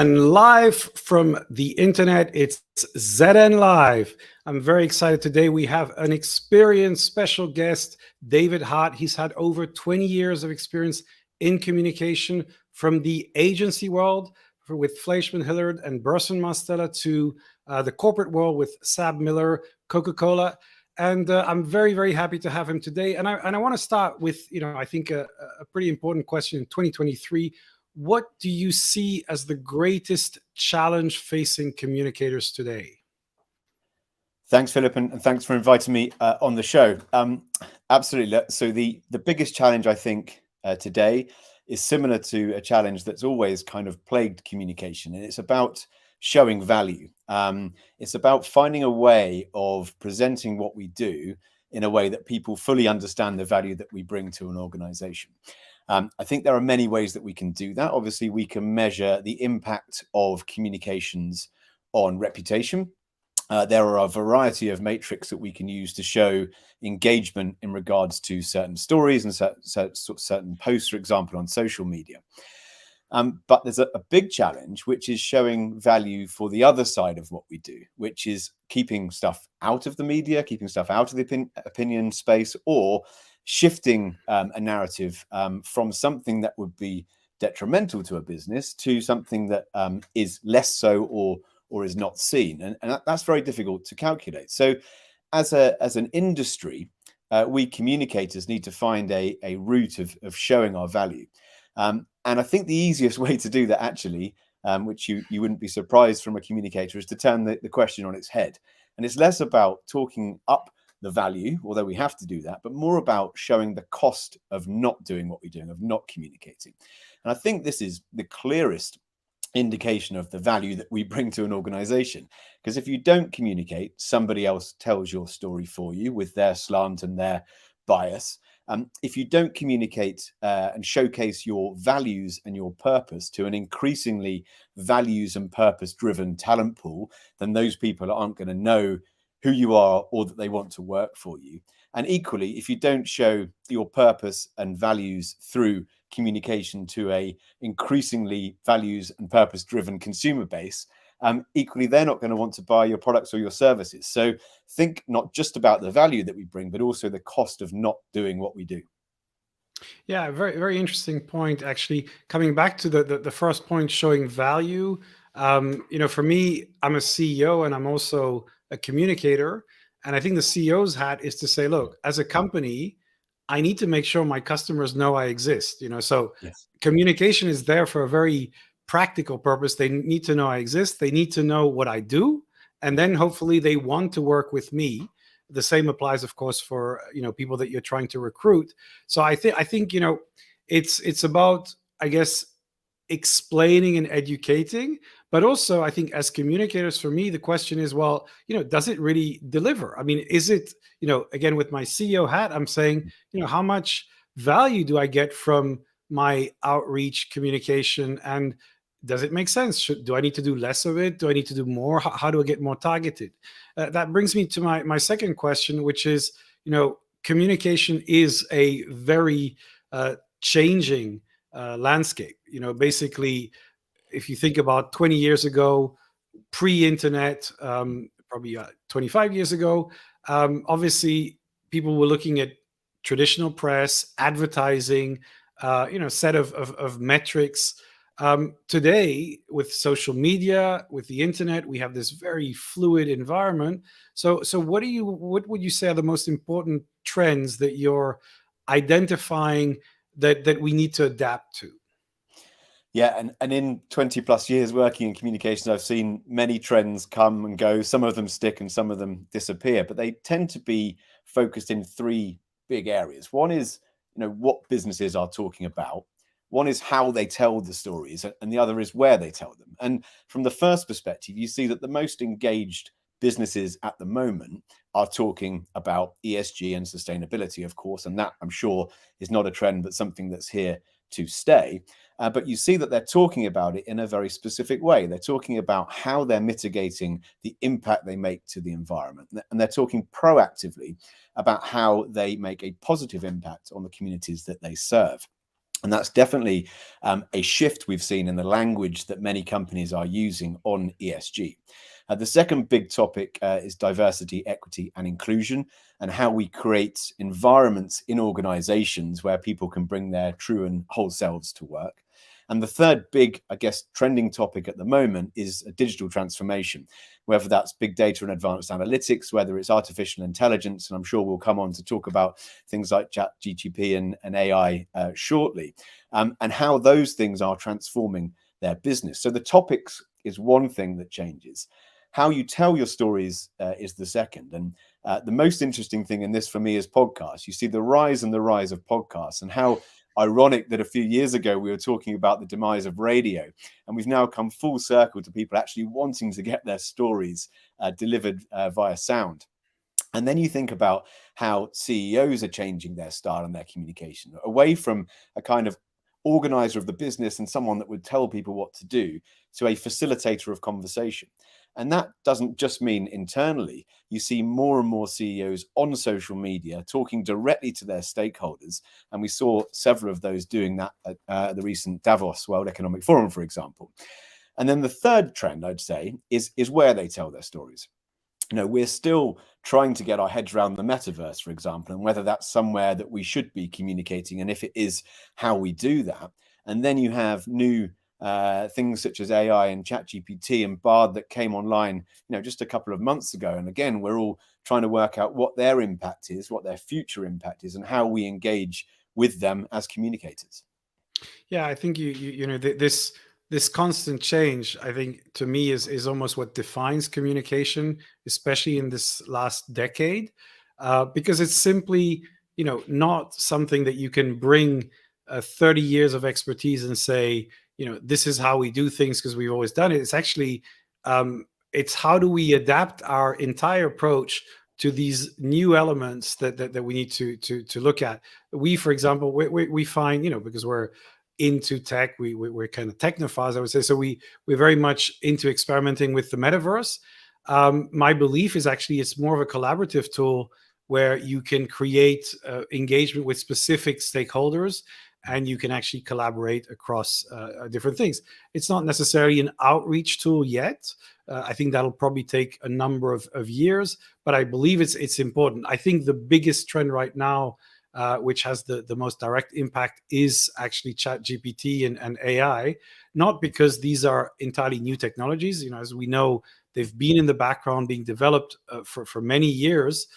And live from the internet, it's ZN Live. I'm very excited today. We have an experienced special guest, David Hart. He's had over 20 years of experience in communication from the agency world with Fleischman Hillard and Burson Marsteller to the corporate world with Sab Miller, Coca-Cola. And I'm very, very happy to have him today. And I want to start with, I think a pretty important question in 2023. What do you see as the greatest challenge facing communicators today? Thanks, Philip, and thanks for inviting me on the show. Absolutely. So the biggest challenge, I think, today is similar to a challenge that's always kind of plagued communication, and it's about showing value. It's about finding a way of presenting what we do in a way that people fully understand the value that we bring to an organization. I think there are many ways that we can do that. Obviously, we can measure the impact of communications on reputation. There are a variety of metrics that we can use to show engagement in regards to certain stories and certain posts, for example, on social media. But there's a big challenge, which is showing value for the other side of what we do, which is keeping stuff out of the media, keeping stuff out of the opinion space, or shifting a narrative from something that would be detrimental to a business to something that is less so or is not seen. And that's very difficult to calculate. So as an industry, we communicators need to find a route of showing our value. And I think the easiest way to do that, actually, which you wouldn't be surprised from a communicator, is to turn the question on its head. And it's less about talking up the value, although we have to do that, but more about showing the cost of not doing what we're doing, of not communicating. And I think this is the clearest indication of the value that we bring to an organization. Because if you don't communicate, somebody else tells your story for you with their slant and their bias. If you don't communicate and showcase your values and your purpose to an increasingly values and purpose driven talent pool, then those people aren't going to know who you are or that they want to work for you. And equally, if you don't show your purpose and values through communication to a increasingly values and purpose driven consumer base, equally, they're not going to want to buy your products or your services. So think not just about the value that we bring, but also the cost of not doing what we do. Yeah, very, very interesting point. Actually, coming back to the first point, showing value. For me, I'm a CEO and I'm also a communicator. And I think the CEO's hat is to say, look, as a company, I need to make sure my customers know I exist. So Yes. Communication is there for a very practical purpose. They need to know I exist. They need to know what I do. And then hopefully they want to work with me. The same applies, of course, for people that you're trying to recruit. So I think it's about, I guess, explaining and educating, but also I think as communicators, for me, the question is, well, does it really deliver? I mean, is it, again, with my CEO hat, I'm saying, how much value do I get from my outreach communication, and does it make sense? Do I need to do less of it? Do I need to do more? How do I get more targeted? That brings me to my second question, which is, communication is a very changing landscape. Basically, if you think about 20 years ago, pre-internet, probably 25 years ago, obviously people were looking at traditional press, advertising, set of metrics. Today, with social media, with the internet, we have this very fluid environment. So what would you say are the most important trends that you're identifying that we need to adapt to? Yeah, and in 20 plus years working in communications, I've seen many trends come and go. Some of them stick and some of them disappear, but they tend to be focused in three big areas. One is, what businesses are talking about. One is how they tell the stories, and the other is where they tell them. And from the first perspective, you see that the most engaged businesses at the moment are talking about ESG and sustainability, of course, and that, I'm sure, is not a trend, but something that's here to stay. But you see that they're talking about it in a very specific way. They're talking about how they're mitigating the impact they make to the environment. And they're talking proactively about how they make a positive impact on the communities that they serve. And that's definitely a shift we've seen in the language that many companies are using on ESG. The second big topic is diversity, equity, and inclusion, and how we create environments in organizations where people can bring their true and whole selves to work. And the third big, I guess, trending topic at the moment is digital transformation, whether that's big data and advanced analytics, whether it's artificial intelligence, and I'm sure we'll come on to talk about things like ChatGPT and AI shortly, and how those things are transforming their business. So the topics is one thing that changes. How you tell your stories is the second. And the most interesting thing in this for me is podcasts. You see the rise of podcasts, and how ironic that a few years ago we were talking about the demise of radio, and we've now come full circle to people actually wanting to get their stories delivered via sound. And then you think about how CEOs are changing their style and their communication away from a kind of organizer of the business and someone that would tell people what to do to a facilitator of conversation. And that doesn't just mean internally. You see more and more CEOs on social media talking directly to their stakeholders. And we saw several of those doing that at the recent Davos World Economic Forum, for example. And then the third trend, I'd say, is where they tell their stories. We're still trying to get our heads around the metaverse, for example, and whether that's somewhere that we should be communicating, and if it is, how we do that. And then you have new things such as AI and ChatGPT and Bard that came online, just a couple of months ago. And again, we're all trying to work out what their impact is, what their future impact is, and how we engage with them as communicators. Yeah, I think this constant change, I think, to me is almost what defines communication, especially in this last decade, because it's simply not something that you can bring 30 years of expertise and say, this is how we do things because we've always done it. It's actually it's how do we adapt our entire approach to these new elements that we need to look at. We, for example, we find, because we're into tech, we're kind of technophiles, I would say. So we're very much into experimenting with the metaverse. My belief is actually it's more of a collaborative tool where you can create engagement with specific stakeholders, and you can actually collaborate across different things. It's not necessarily an outreach tool yet. I think that'll probably take a number of years, but I believe it's important. I think the biggest trend right now, which has the most direct impact, is actually ChatGPT and AI, not because these are entirely new technologies. As we know, they've been in the background being developed for many years.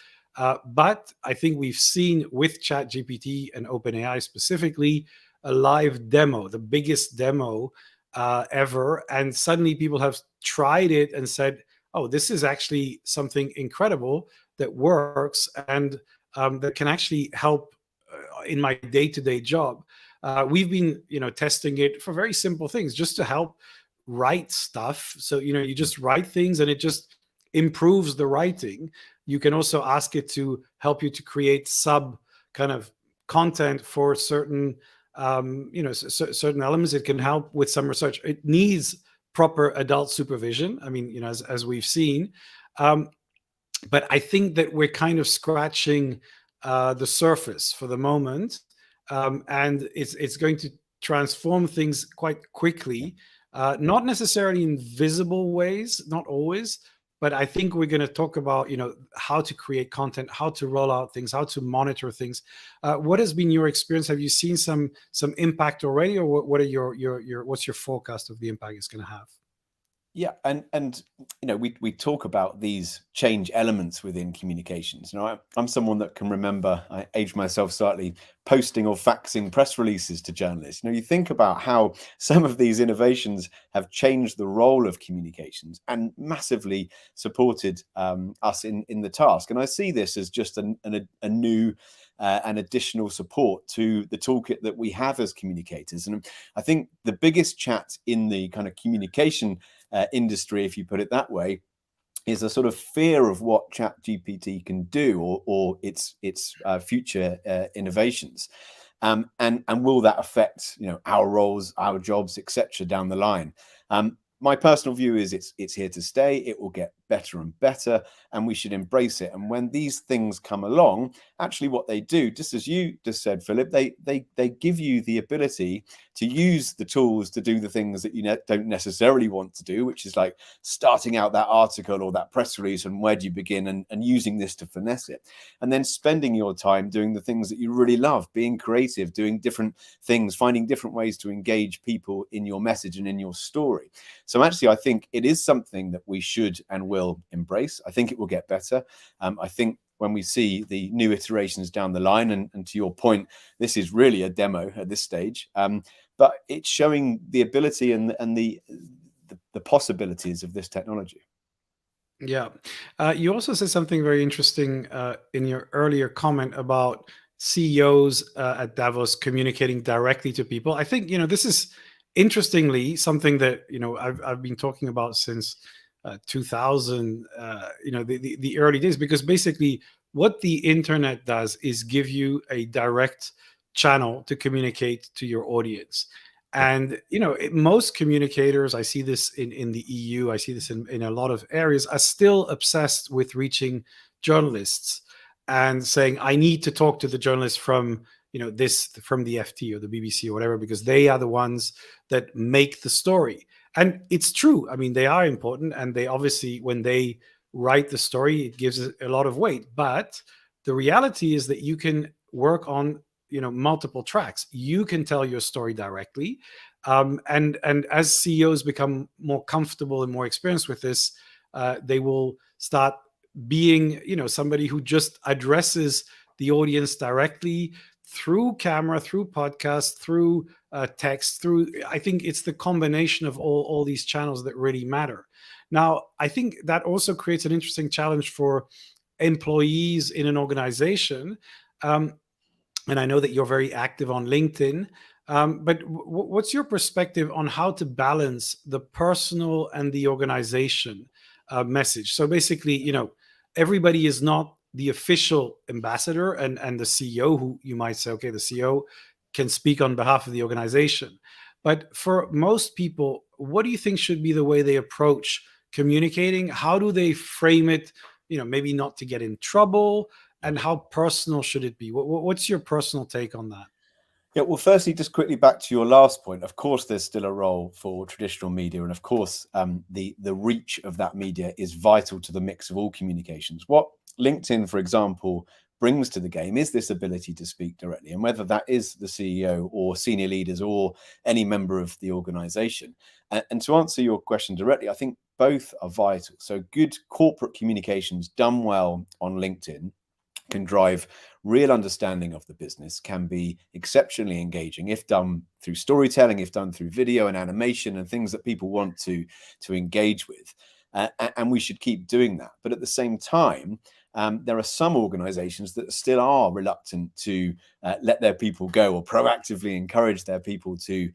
But I think we've seen with ChatGPT and OpenAI specifically a live demo, the biggest demo ever. And suddenly people have tried it and said, oh, this is actually something incredible that works and that can actually help in my day-to-day job. We've been, testing it for very simple things, just to help write stuff. So, you just write things and it just improves the writing. You can also ask it to help you to create sub kind of content for certain, certain elements. It can help with some research. It needs proper adult supervision. I mean, as we've seen. But I think that we're kind of scratching the surface for the moment, and it's going to transform things quite quickly. Not necessarily in visible ways, not always, but I think we're going to talk about how to create content, how to roll out things, how to monitor things. What has been your experience? Have you seen some impact already, or what are your what's your forecast of the impact it's going to have? Yeah, and we talk about these change elements within communications. I'm someone that can remember, I aged myself slightly, posting or faxing press releases to journalists. You think about how some of these innovations have changed the role of communications and massively supported us in the task. And I see this as just a new and additional support to the toolkit that we have as communicators. And I think the biggest chat in the kind of communication industry, if you put it that way, is a sort of fear of what ChatGPT can do or its future innovations, and will that affect our roles, our jobs, etc. down the line. My personal view is it's here to stay. It will get better and better, and we should embrace it. And when these things come along, actually what they do, just as you just said, Philip, they give you the ability to use the tools to do the things that you don't necessarily want to do, which is like starting out that article or that press release and where do you begin, and using this to finesse it, and then spending your time doing the things that you really love, being creative, doing different things, finding different ways to engage people in your message and in your story. So actually, I think it is something that we should and will embrace. I think it will get better. I think when we see the new iterations down the line, and to your point, this is really a demo at this stage, but it's showing the ability and the possibilities of this technology. Yeah. You also said something very interesting in your earlier comment about CEOs at Davos communicating directly to people. I think, this is interestingly something that, I've been talking about since 2000, the early days, because basically what the internet does is give you a direct channel to communicate to your audience. And most communicators, I see this in the EU, I see this in a lot of areas, are still obsessed with reaching journalists and saying, I need to talk to the journalists from from the FT or the BBC or whatever, because they are the ones that make the story. And it's true. I mean, they are important, and they obviously, when they write the story, it gives it a lot of weight. But the reality is that you can work on multiple tracks. You can tell your story directly, and as CEOs become more comfortable and more experienced with this, they will start being somebody who just addresses the audience directly through camera, through podcast, through text, through, I think it's the combination of all these channels that really matter. Now, I think that also creates an interesting challenge for employees in an organization. And I know that you're very active on LinkedIn, but what's your perspective on how to balance the personal and the organization message? So basically, everybody is not the official ambassador and the CEO, who you might say, okay, the CEO can speak on behalf of the organization. But for most people, what do you think should be the way they approach communicating? How do they frame it? Maybe not to get in trouble, and how personal should it be? What's your personal take on that? Yeah, well, firstly, just quickly back to your last point. Of course, there's still a role for traditional media, and of course, the reach of that media is vital to the mix of all communications. What LinkedIn, for example, brings to the game is this ability to speak directly, and whether that is the CEO or senior leaders or any member of the organization. And to answer your question directly, I think both are vital. So good corporate communications done well on LinkedIn can drive real understanding of the business, can be exceptionally engaging if done through storytelling, if done through video and animation and things that people want to engage with. And we should keep doing that. But at the same time, there are some organizations that still are reluctant to let their people go, or proactively encourage their people to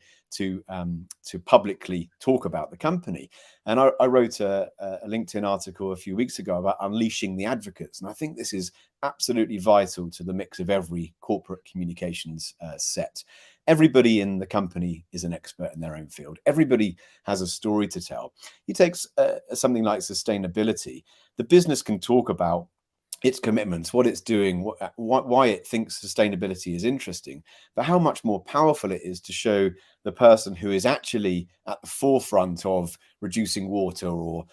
publicly talk about the company. And I wrote a LinkedIn article a few weeks ago about unleashing the advocates. And I think this is absolutely vital to the mix of every corporate communications set. Everybody in the company is an expert in their own field. Everybody has a story to tell. It takes something like sustainability. The business can talk about its commitments, what it's doing, why it thinks sustainability is interesting, but how much more powerful it is to show the person who is actually at the forefront of reducing water or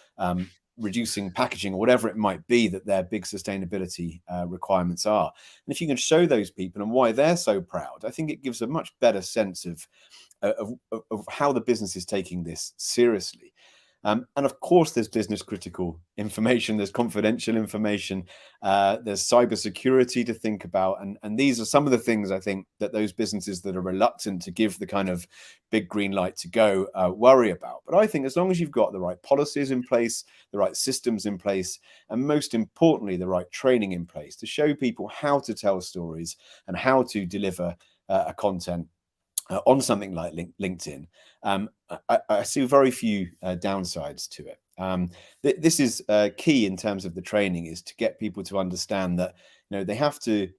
reducing packaging or whatever it might be that their big sustainability requirements are. And if you can show those people and why they're so proud, I think it gives a much better sense of how the business is taking this seriously. And of course, there's business critical information, there's confidential information, there's cybersecurity to think about. And these are some of the things I think that those businesses that are reluctant to give the kind of big green light to go worry about. But I think as long as you've got the right policies in place, the right systems in place, and most importantly, the right training in place to show people how to tell stories and how to deliver a content on something like LinkedIn, I see very few downsides to it. This is key in terms of the training, is to get people to understand that they have to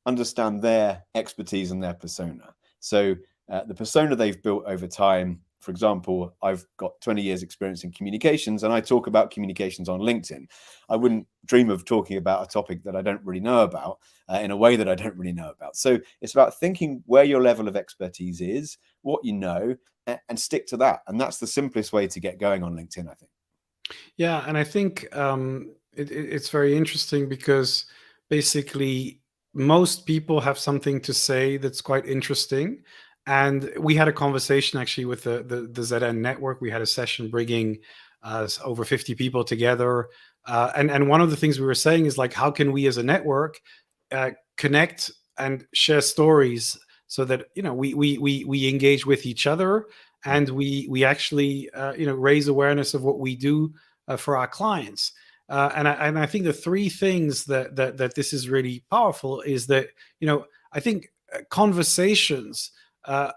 understand their expertise and their persona. So the persona they've built over time for example, I've got 20 years experience in communications and I talk about communications on LinkedIn. I wouldn't dream of talking about a topic that I don't really know about in a way that I don't really know about. So it's about thinking where your level of expertise is, what you know, and stick to that. And that's the simplest way to get going on LinkedIn, I think. Yeah, and I think it's very interesting because basically most people have something to say that's quite interesting. And we had a conversation actually with the ZN network. We had a session bringing over 50 people together. And one of the things we were saying is like, how can we as a network connect and share stories so that, you know, we engage with each other, and we actually raise awareness of what we do for our clients. And I think the three things that this is really powerful is that, I think conversations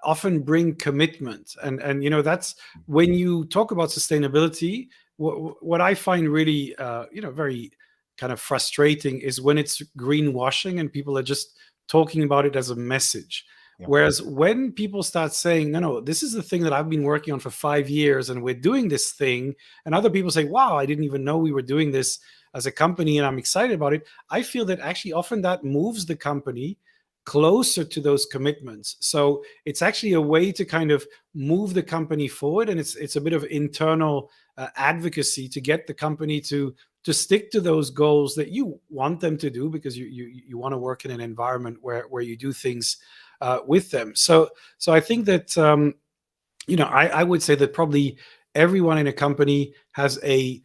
often bring commitment, and that's when you talk about sustainability. What I find really very kind of frustrating is when it's greenwashing and people are just talking about it as a message. Whereas when people start saying, no, this is the thing that I've been working on for 5 years and we're doing this thing, and other people say, wow, I didn't even know we were doing this as a company and I'm excited about it, I feel that actually often that moves the company closer to those commitments. So it's actually a way to kind of move the company forward, and it's a bit of internal advocacy to get the company to stick to those goals that you want them to do, because you want to work in an environment where you do things with them. So I think that I would say that probably everyone in a company has a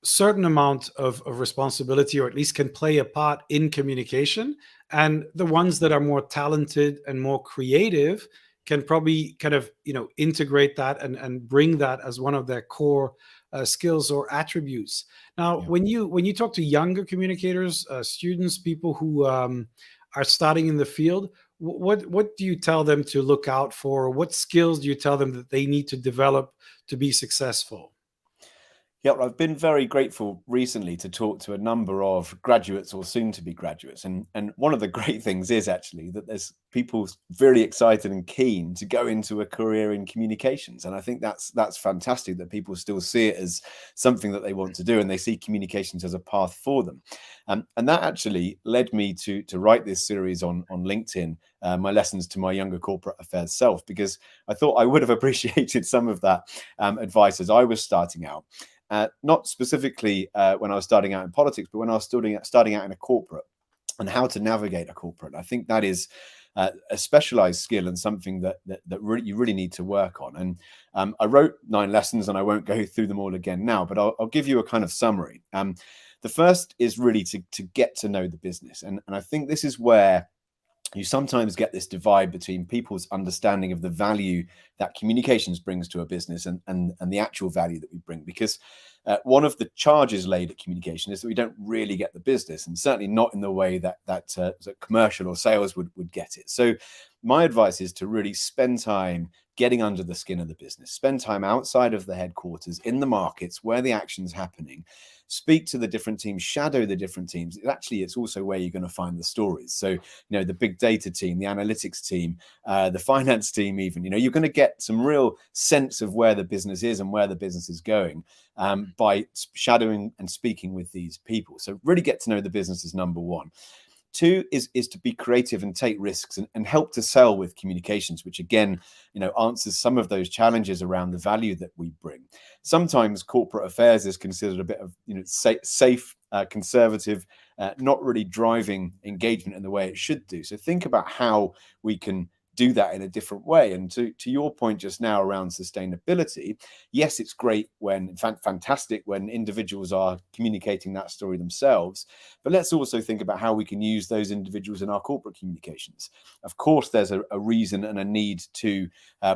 certain amount of responsibility, or at least can play a part in communication. And the ones that are more talented and more creative can probably kind of integrate that and bring that as one of their core skills or attributes. Now, when you talk to younger communicators, students, people who are starting in the field, what do you tell them to look out for? What skills do you tell them that they need to develop to be successful? Yeah, well, I've been very grateful recently to talk to a number of graduates or soon to be graduates. And one of the great things is actually that there's people very excited and keen to go into a career in communications. And I think that's fantastic that people still see it as something that they want to do, and they see communications as a path for them. And that actually led me to write this series on LinkedIn, my lessons to my younger corporate affairs self, because I thought I would have appreciated some of that advice as I was starting out. Not specifically when I was starting out in politics, but when I was starting out in a corporate, and how to navigate a corporate. I think that is a specialized skill and something that you really need to work on. And I wrote 9 lessons, and I won't go through them all again now, but I'll give you a kind of summary. The first is really to get to know the business. And I think this is where you sometimes get this divide between people's understanding of the value that communications brings to a business and the actual value that we bring. Because one of the charges laid at communication is that we don't really get the business, and certainly not in the way that commercial or sales would get it. So my advice is to really spend time getting under the skin of the business, spend time outside of the headquarters, in the markets where the action's happening, speak to the different teams, shadow the different teams. It's also where you're going to find the stories. So, the big data team, the analytics team, the finance team, even, you're going to get some real sense of where the business is and where the business is going by shadowing and speaking with these people. So really get to know the business is number one. 2 is to be creative and take risks and help to sell with communications, which again, answers some of those challenges around the value that we bring. Sometimes corporate affairs is considered a bit of, safe, conservative, not really driving engagement in the way it should do. So think about how we can do that in a different way. And to your point just now around sustainability, yes, it's great when, in fact, fantastic when individuals are communicating that story themselves, but let's also think about how we can use those individuals in our corporate communications. Of course, there's a reason and a need to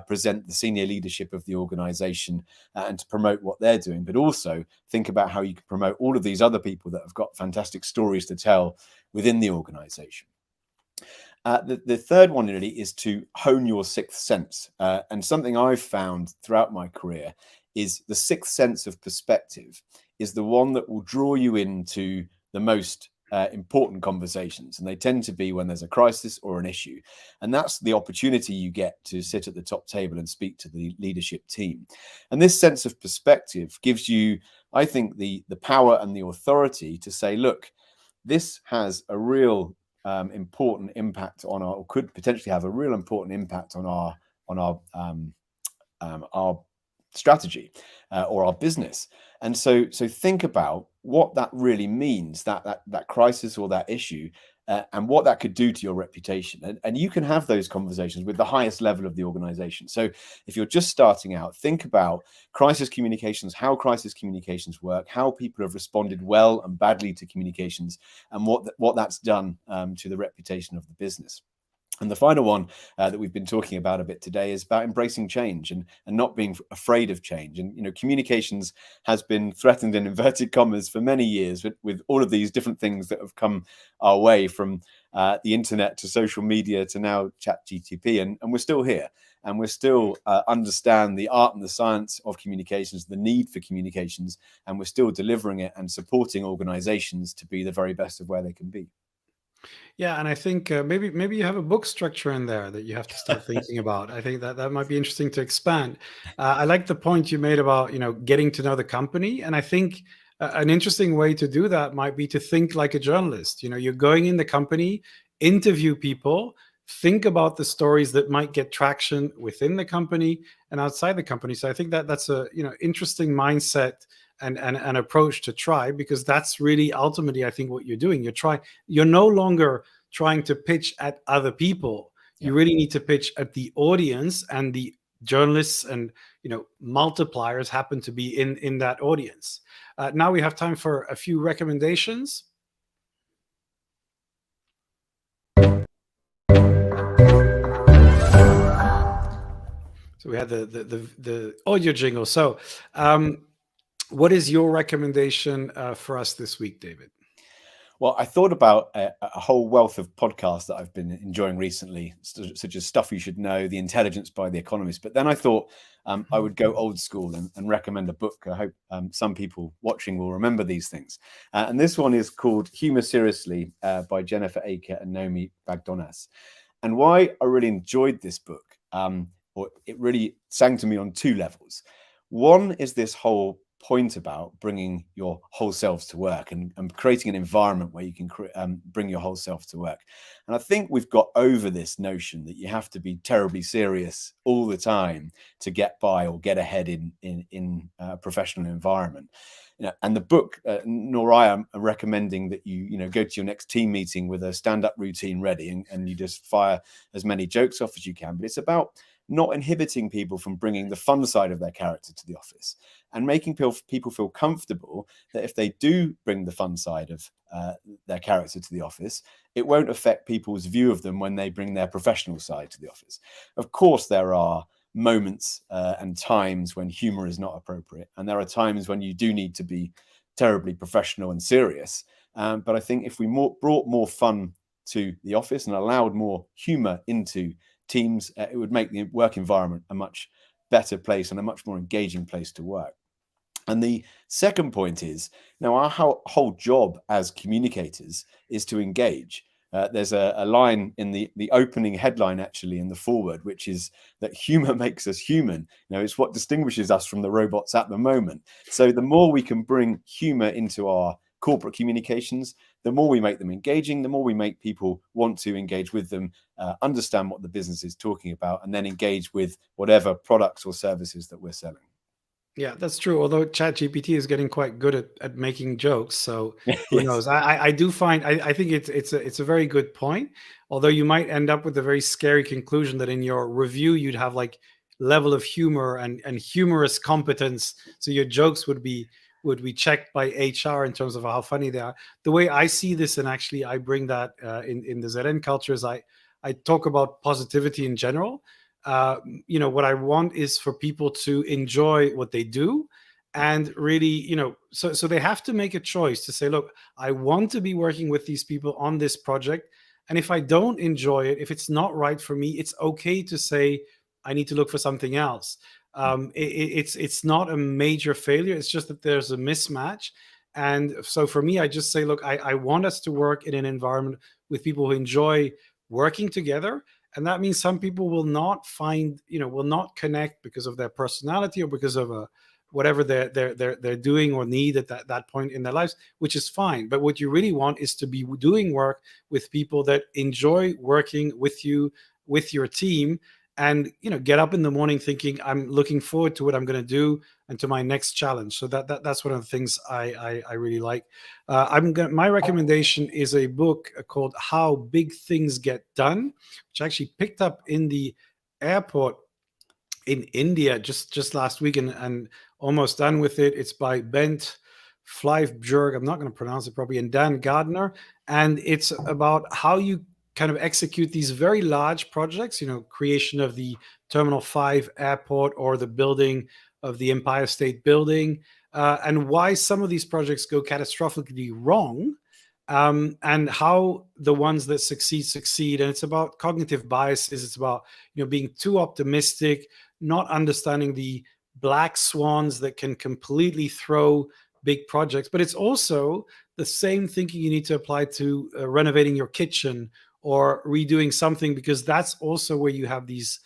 present the senior leadership of the organization and to promote what they're doing, but also think about how you can promote all of these other people that have got fantastic stories to tell within the organization. The third one really is to hone your sixth sense. And something I've found throughout my career is the sixth sense of perspective is the one that will draw you into the most important conversations, and they tend to be when there's a crisis or an issue. And that's the opportunity you get to sit at the top table and speak to the leadership team. And this sense of perspective gives you, I think, the power and the authority to say, look, this has a real important impact on or could potentially have a real important impact on our strategy or our business. And so think about what that really means, that crisis or that issue, and what that could do to your reputation. And you can have those conversations with the highest level of the organization. So if you're just starting out, think about crisis communications, how crisis communications work, how people have responded well and badly to communications, and what that's done to the reputation of the business. And the final one that we've been talking about a bit today is about embracing change and not being afraid of change. And, communications has been threatened in inverted commas for many years with all of these different things that have come our way, from the internet to social media to now ChatGPT. And we're still here, and we're still understand the art and the science of communications, the need for communications, and we're still delivering it and supporting organizations to be the very best of where they can be. Yeah, and I think maybe you have a book structure in there that you have to start thinking about. I think that might be interesting to expand. I like the point you made about getting to know the company, and I think an interesting way to do that might be to think like a journalist. You're going in the company, interview people, think about the stories that might get traction within the company and outside the company. So I think that's a interesting mindset and an approach to try, because that's really ultimately, I think, what you're doing. You're no longer trying to pitch at other people. You really need to pitch at the audience, and the journalists and multipliers happen to be in that audience. Now we have time for a few recommendations. So we had the audio jingle. So what is your recommendation for us this week, David? Well, I thought about a whole wealth of podcasts that I've been enjoying recently, such as Stuff You Should Know, The Intelligence by The Economist. But then I thought I would go old school and recommend a book. I hope some people watching will remember these things. And this one is called Humour Seriously by Jennifer Aker and Naomi Bagdonas. And why I really enjoyed this book, or it really sang to me on two levels. One is this whole point about bringing your whole selves to work and creating an environment where you can bring your whole self to work. And I think we've got over this notion that you have to be terribly serious all the time to get by or get ahead in a professional environment. And the book, nor I am recommending that you go to your next team meeting with a stand-up routine ready and you just fire as many jokes off as you can. But it's about not inhibiting people from bringing the fun side of their character to the office, and making people feel comfortable that if they do bring the fun side of their character to the office, it won't affect people's view of them when they bring their professional side to the office. Of course, there are moments and times when humor is not appropriate, and there are times when you do need to be terribly professional and serious. But I think if we brought more fun to the office and allowed more humor into teams, it would make the work environment a much better place and a much more engaging place to work. And the second point is, now our whole job as communicators is to engage. There's a line in the opening headline, actually, in the foreword, which is that humor makes us human. It's what distinguishes us from the robots at the moment. So the more we can bring humor into our corporate communications, the more we make them engaging, the more we make people want to engage with them, understand what the business is talking about, and then engage with whatever products or services that we're selling. Yeah, that's true. Although ChatGPT is getting quite good at making jokes, so who knows? I do find I think it's a very good point. Although you might end up with a very scary conclusion that in your review you'd have like level of humor and humorous competence, so your jokes would be checked by HR in terms of how funny they are. The way I see this, and actually I bring that in the ZN culture, is I talk about positivity in general. What I want is for people to enjoy what they do, and really, so they have to make a choice to say, look, I want to be working with these people on this project, and if I don't enjoy it, if it's not right for me, it's okay to say I need to look for something else. It's not a major failure. It's just that there's a mismatch, And so for me, I just say, look, I want us to work in an environment with people who enjoy working together. And that means some people will not find, will not connect because of their personality or because of whatever they're doing or need at that point in their lives, which is fine. But what you really want is to be doing work with people that enjoy working with you, with your team, and get up in the morning thinking, I'm looking forward to what I'm going to do and to my next challenge. So that's one of the things I really like. My recommendation is a book called How Big Things Get Done, which I actually picked up in the airport in India just last week, and almost done with it. It's by Bent Flyvbjerg. I'm not going to pronounce it properly, and Dan Gardner, and it's about how you kind of execute these very large projects. Creation of the Terminal 5 airport or the building of the Empire State Building, and why some of these projects go catastrophically wrong. And how the ones that succeed. And it's about cognitive biases. It's about being too optimistic, not understanding the black swans that can completely throw big projects. But it's also the same thinking you need to apply to renovating your kitchen or redoing something, because that's also where you have these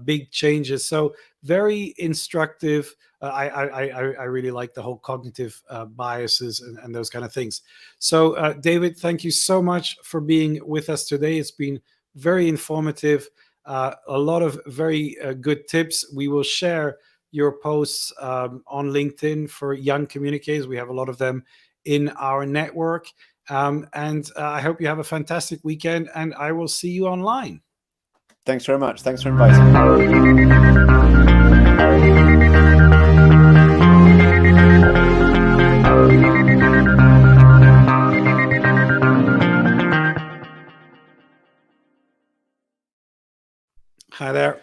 big changes. So very instructive. I really like the whole cognitive biases and those kind of things. So David, thank you so much for being with us today. It's been very informative. A lot of very good tips. We will share your posts on LinkedIn for young communicators. We have a lot of them in our network. And I hope you have a fantastic weekend, and I will see you online. Thanks very much. Thanks for inviting me. Hi there.